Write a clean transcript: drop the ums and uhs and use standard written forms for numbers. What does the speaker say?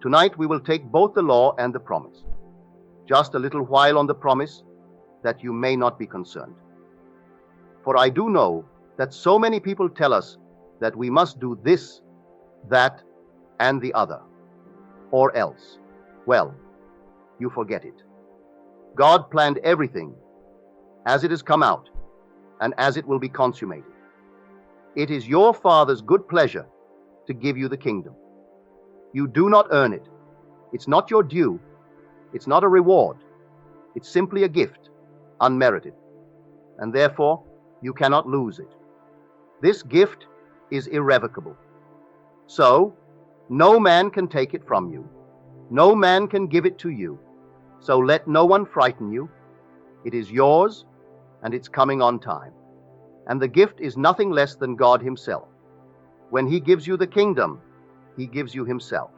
Tonight we will take both the law and the promise. Just a little while on the promise, that you may not be concerned. For I do know that so many people tell us that we must do this, that, and the other, or else. Well, you forget it. God planned everything as it has come out, and as it will be consummated. It is your Father's good pleasure to give you the kingdom. You do not earn it. It's not your due. It's not a reward. It's simply a gift, unmerited. And therefore, you cannot lose it. This gift is irrevocable. So, no man can take it from you. No man can give it to you. So let no one frighten you. It is yours, and it's coming on time. And the gift is nothing less than God Himself. When He gives you the kingdom, He gives you Himself.